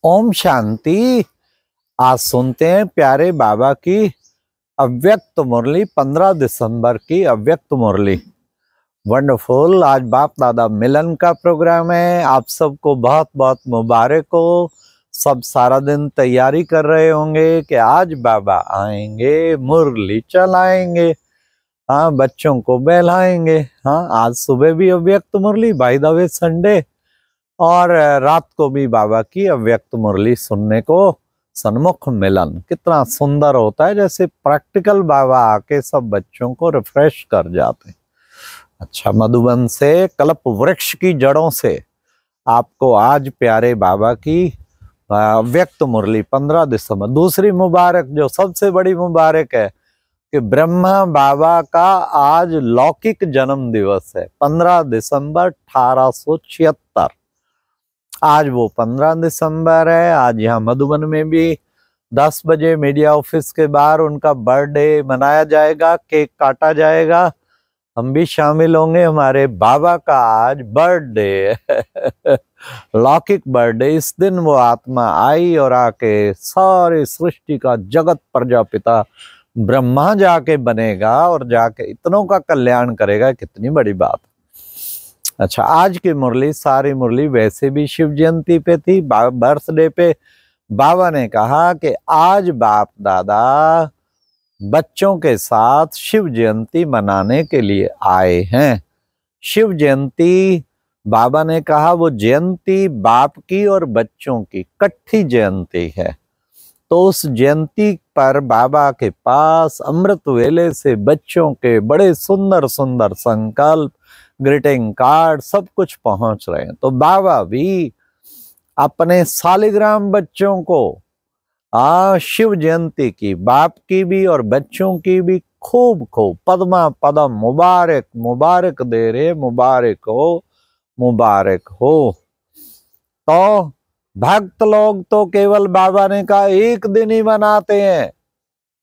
ओम शांति। आज सुनते हैं प्यारे बाबा की अव्यक्त मुरली, 15 दिसंबर की अव्यक्त मुरली। वंडरफुल। आज बाप दादा मिलन का प्रोग्राम है। आप सबको बहुत बहुत मुबारक हो। सब सारा दिन तैयारी कर रहे होंगे कि आज बाबा आएंगे, मुरली चलाएंगे, हाँ, बच्चों को बहलाएंगे। हाँ, आज सुबह भी अव्यक्त मुरली, बाय द वे संडे, और रात को भी बाबा की अव्यक्त मुरली सुनने को सन्मुख मिलन। कितना सुंदर होता है, जैसे प्रैक्टिकल बाबा आके सब बच्चों को रिफ्रेश कर जाते हैं। अच्छा, मधुबन से कल्प वृक्ष की जड़ों से आपको आज प्यारे बाबा की अव्यक्त मुरली 15 दिसंबर। दूसरी मुबारक, जो सबसे बड़ी मुबारक है, कि ब्रह्मा बाबा का आज लौकिक जन्म दिवस है, 15 दिसंबर 1876। आज वो 15 दिसंबर है। आज यहाँ मधुबन में भी 10 बजे मीडिया ऑफिस के बाहर उनका बर्थडे मनाया जाएगा, केक काटा जाएगा, हम भी शामिल होंगे। हमारे बाबा का आज बर्थडे लौकिक बर्थडे। इस दिन वो आत्मा आई और आके सारे सृष्टि का जगत प्रजापिता ब्रह्मा जाके बनेगा और जाके इतनों का कल्याण करेगा। कितनी बड़ी बात। अच्छा, आज की मुरली, सारी मुरली वैसे भी शिव जयंती पे थी, बर्थडे पे। बाबा ने कहा कि आज बाप दादा बच्चों के साथ शिव जयंती मनाने के लिए आए हैं। शिव जयंती, बाबा ने कहा, वो जयंती बाप की और बच्चों की इकट्ठी जयंती है। तो उस जयंती पर बाबा के पास अमृत वेले से बच्चों के बड़े सुंदर सुंदर संकल्प, ग्रीटिंग कार्ड, सब कुछ पहुंच रहे हैं। तो बाबा भी अपने सालिग्राम बच्चों को शिव जयंती की, बाप की भी और बच्चों की भी खूब खूब पद्मा पदम मुबारक मुबारक दे रहे। मुबारक हो, मुबारक हो। तो भक्त लोग तो केवल बाबा ने कहा एक दिन ही मनाते हैं,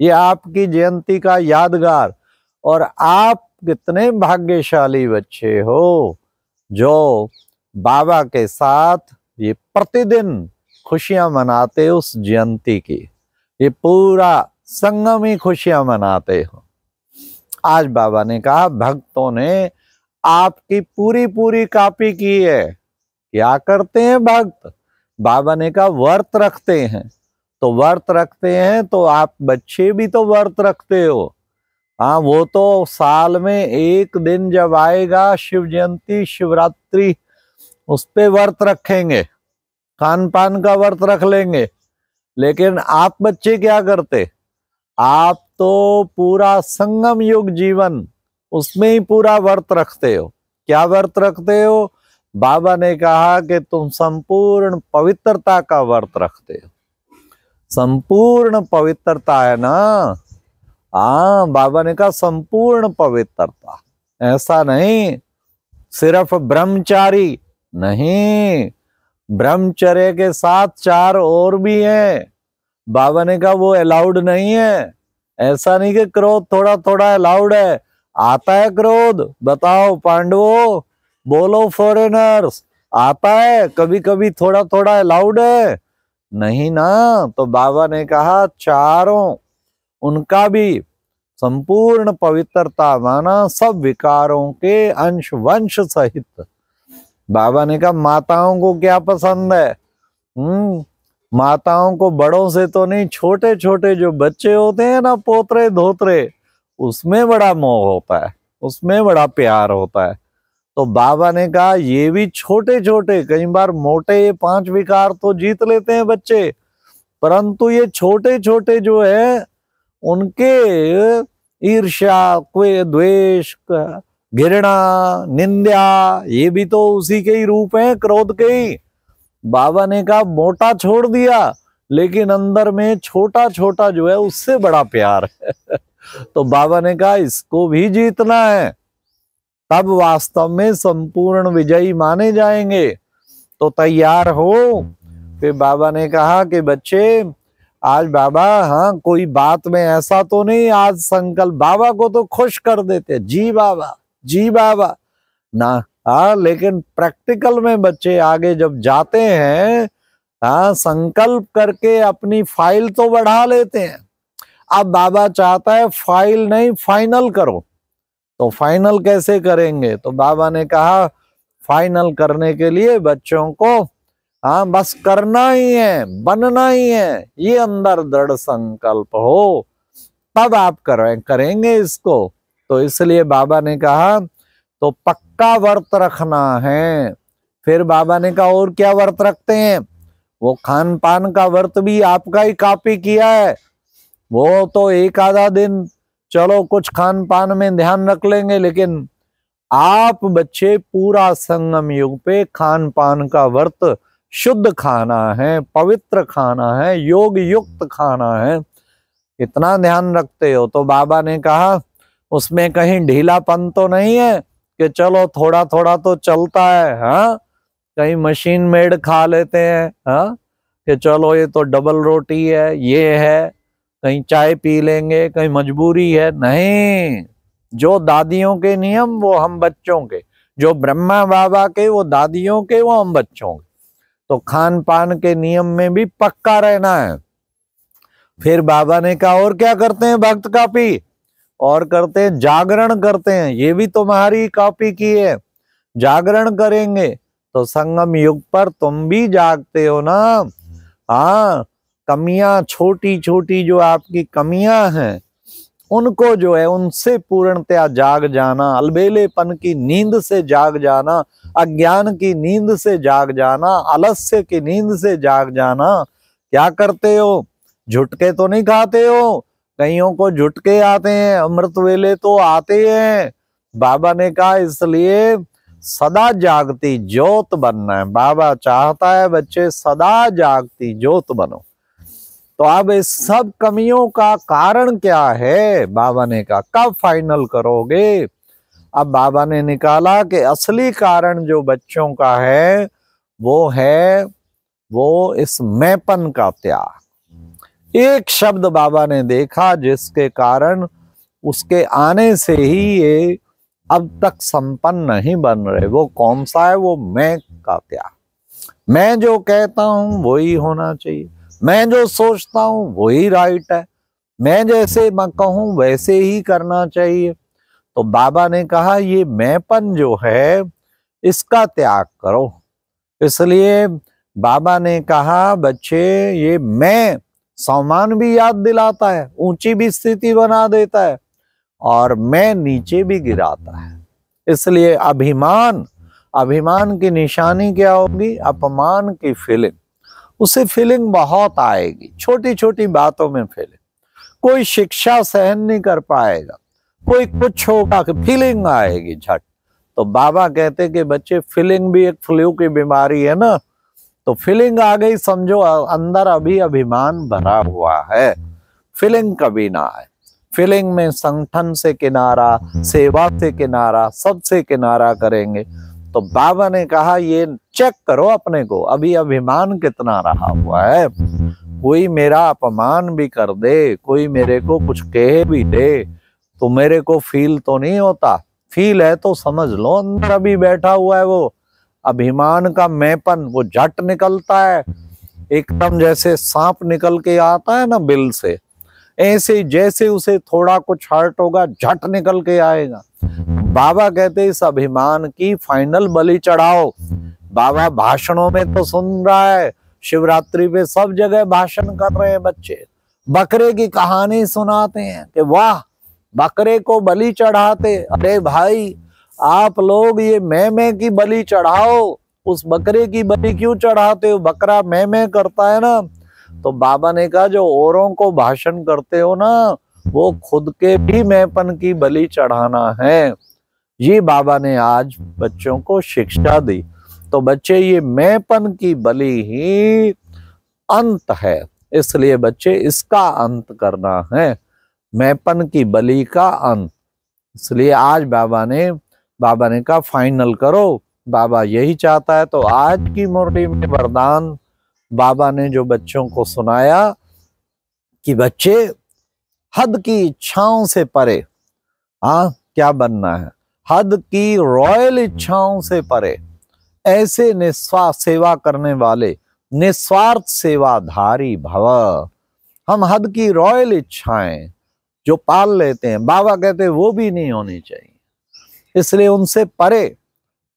ये आपकी जयंती का यादगार। और आप कितने भाग्यशाली बच्चे हो जो बाबा के साथ ये प्रतिदिन खुशियां मनाते उस जयंती की। ये पूरा संगम ही खुशियां मनाते हो। आज बाबा ने कहा भक्तों ने आपकी पूरी पूरी कॉपी की है। क्या करते हैं भक्त? बाबा ने कहा व्रत रखते हैं। तो व्रत रखते हैं तो आप बच्चे भी तो व्रत रखते हो। हाँ, वो तो साल में एक दिन जब आएगा शिव जयंती, शिवरात्रि, उस पे व्रत रखेंगे, खान पान का व्रत रख लेंगे। लेकिन आप बच्चे क्या करते? आप तो पूरा संगम युग जीवन, उसमें ही पूरा व्रत रखते हो। क्या व्रत रखते हो? बाबा ने कहा कि तुम संपूर्ण पवित्रता का व्रत रखते हो। संपूर्ण पवित्रता है ना। हाँ, बाबा ने कहा संपूर्ण पवित्रता। ऐसा नहीं सिर्फ ब्रह्मचारी नहीं, ब्रह्मचर्य के साथ 4 और भी हैं। बाबा ने कहा वो अलाउड नहीं है। ऐसा नहीं कि क्रोध थोड़ा थोड़ा अलाउड है। आता है क्रोध? बताओ पांडवों, बोलो फॉरेनर्स, आता है कभी कभी थोड़ा थोड़ा अलाउड है? नहीं ना। तो बाबा ने कहा चारों, उनका भी संपूर्ण पवित्रता माना, सब विकारों के अंश वंश सहित। बाबा ने कहा माताओं को क्या पसंद है? माताओं को बड़ों से तो नहीं, छोटे छोटे जो बच्चे होते हैं ना, पोतरे धोतरे, उसमें बड़ा मोह होता है, उसमें बड़ा प्यार होता है। तो बाबा ने कहा ये भी छोटे छोटे, कई बार मोटे 5 विकार तो जीत लेते हैं बच्चे, परंतु ये छोटे छोटे जो है उनके ईर्ष्या, द्वेष, घृणा, निंदा, ये भी तो उसी के ही रूप हैं, क्रोध के ही। बाबा ने कहा मोटा छोड़ दिया, लेकिन अंदर में छोटा छोटा जो है उससे बड़ा प्यार है। तो बाबा ने कहा इसको भी जीतना है, तब वास्तव में संपूर्ण विजयी माने जाएंगे। तो तैयार हो। फिर बाबा ने कहा कि बच्चे आज बाबा, हाँ, कोई बात में ऐसा तो नहीं आज संकल्प, बाबा को तो खुश कर देते, जी बाबा, जी बाबा ना। हाँ, लेकिन प्रैक्टिकल में बच्चे आगे जब जाते हैं हाँ, संकल्प करके अपनी फाइल तो बढ़ा लेते हैं। अब बाबा चाहता है फाइल नहीं, फाइनल करो। तो फाइनल कैसे करेंगे? तो बाबा ने कहा फाइनल करने के लिए बच्चों को हाँ बस करना ही है, बनना ही है, ये अंदर दृढ़ संकल्प हो तब आप करेंगे इसको। तो इसलिए बाबा ने कहा तो पक्का व्रत रखना है। फिर बाबा ने कहा और क्या व्रत रखते हैं? वो खान पान का व्रत भी आपका ही कॉपी किया है। वो तो एक आधा दिन चलो कुछ खान पान में ध्यान रख लेंगे, लेकिन आप बच्चे पूरा संगम युग पे खान पान का व्रत शुद्ध खाना है, पवित्र खाना है, योग युक्त खाना है, इतना ध्यान रखते हो। तो बाबा ने कहा उसमें कहीं ढीलापन तो नहीं है कि चलो थोड़ा थोड़ा तो चलता है, हाँ कहीं मशीन मेड खा लेते हैं, हाँ कि चलो ये तो डबल रोटी है, ये है, कहीं चाय पी लेंगे, कहीं मजबूरी है। नहीं, जो दादियों के नियम वो हम बच्चों के, जो ब्रह्मा बाबा के वो दादियों के, वो हम बच्चों के। तो खान पान के नियम में भी पक्का रहना है। फिर बाबा ने कहा और क्या करते हैं भक्त कॉपी? और करते हैं जागरण करते हैं। ये भी तुम्हारी कॉपी की है, जागरण करेंगे। तो संगम युग पर तुम भी जागते हो ना। हाँ, कमियां छोटी छोटी जो आपकी कमियां हैं उनको जो है उनसे पूर्णतया जाग जाना, अलबेलेपन की नींद से जाग जाना, अज्ञान की नींद से जाग जाना, आलस्य की नींद से जाग जाना। क्या करते हो? झुटके तो नहीं खाते हो? कईयों को झुटके आते हैं, अमृत वेले तो आते हैं। बाबा ने कहा इसलिए सदा जागती ज्योत बनना है। बाबा चाहता है बच्चे सदा जागती ज्योत बनो। तो अब इस सब कमियों का कारण क्या है? बाबा ने कहा कब फाइनल करोगे? अब बाबा ने निकाला कि असली कारण जो बच्चों का है वो इस मैंपन का त्याग। एक शब्द बाबा ने देखा जिसके कारण उसके आने से ही ये अब तक संपन्न नहीं बन रहे। वो कौन सा है? वो मैं का त्याग। मैं जो कहता हूं वही होना चाहिए, मैं जो सोचता हूं वही राइट है, मैं जैसे मैं कहूं वैसे ही करना चाहिए। तो बाबा ने कहा ये मैंपन जो है इसका त्याग करो। इसलिए बाबा ने कहा बच्चे ये मैं सम्मान भी याद दिलाता है, ऊंची भी स्थिति बना देता है और मैं नीचे भी गिराता है। इसलिए अभिमान की निशानी क्या होगी? अपमान की फीलिंग। उसे फीलिंग बहुत आएगी, छोटी छोटी बातों में फीलिंग। कोई शिक्षा सहन नहीं कर पाएगा, कोई कुछ होगा कि फीलिंग आएगी झट। तो बाबा कहते कि बच्चे फीलिंग भी एक फ्लू की बीमारी है ना। तो फीलिंग आ गई समझो अंदर अभी अभिमान भरा हुआ है, फीलिंग कभी ना आए। फीलिंग में संगठन से किनारा, सेवा से किनारा, सबसे किनारा करेंगे। तो बाबा ने कहा ये चेक करो अपने को, अभी अभिमान कितना रहा हुआ है। कोई मेरा अपमान भी कर दे, कोई मेरे को कुछ कहे भी दे तो मेरे को फील तो नहीं होता। फील है तो समझ लो अंदर अभी बैठा हुआ है वो अभिमान का मैंपन, वो झट निकलता है एकदम जैसे सांप निकल के आता है ना बिल से, ऐसे जैसे उसे थोड़ा कुछ हर्ट होगा झट निकल के आएगा। बाबा कहते इस अभिमान की फाइनल बलि चढ़ाओ। बाबा भाषणों में तो सुन रहा है, शिवरात्रि पे सब जगह भाषण कर रहे हैं बच्चे, बकरे की कहानी सुनाते हैं कि वाह बकरे को बलि चढ़ाते। अरे भाई आप लोग ये मैं की बलि चढ़ाओ, उस बकरे की बलि क्यों चढ़ाते हो? बकरा मैं करता है ना। तो बाबा ने कहा जो औरों को भाषण करते हो ना वो खुद के भी मैंपन की बलि चढ़ाना है। ये बाबा ने आज बच्चों को शिक्षा दी। तो बच्चे ये मैंपन की बलि ही अंत है, इसलिए बच्चे इसका अंत करना है, मैंपन की बलि का अंत। इसलिए आज बाबा ने कहा फाइनल करो। बाबा यही चाहता है। तो आज की मुरली में वरदान बाबा ने जो बच्चों को सुनाया कि बच्चे हद की इच्छाओं से परे क्या बनना है? हद की रॉयल इच्छाओं से परे ऐसे निस्वार्थ सेवा करने वाले निस्वार्थ सेवाधारी भव। हम हद की रॉयल इच्छाएं जो पाल लेते हैं, बाबा कहते हैं वो भी नहीं होनी चाहिए, इसलिए उनसे परे,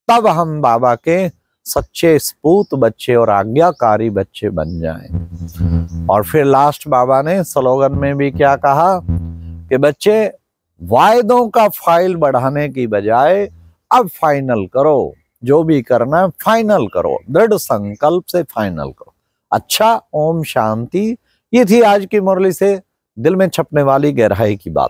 तब हम बाबा के सच्चे सपूत बच्चे और आज्ञाकारी बच्चे बन जाएं। और फिर लास्ट बाबा ने स्लोगन में भी क्या कहा कि बच्चे, वायदों का फाइल बढ़ाने की बजाय अब फाइनल करो, जो भी करना है फाइनल करो, दृढ़ संकल्प से फाइनल करो। अच्छा, ओम शांति। ये थी आज की मुरली से दिल में छपने वाली गहराई की बात।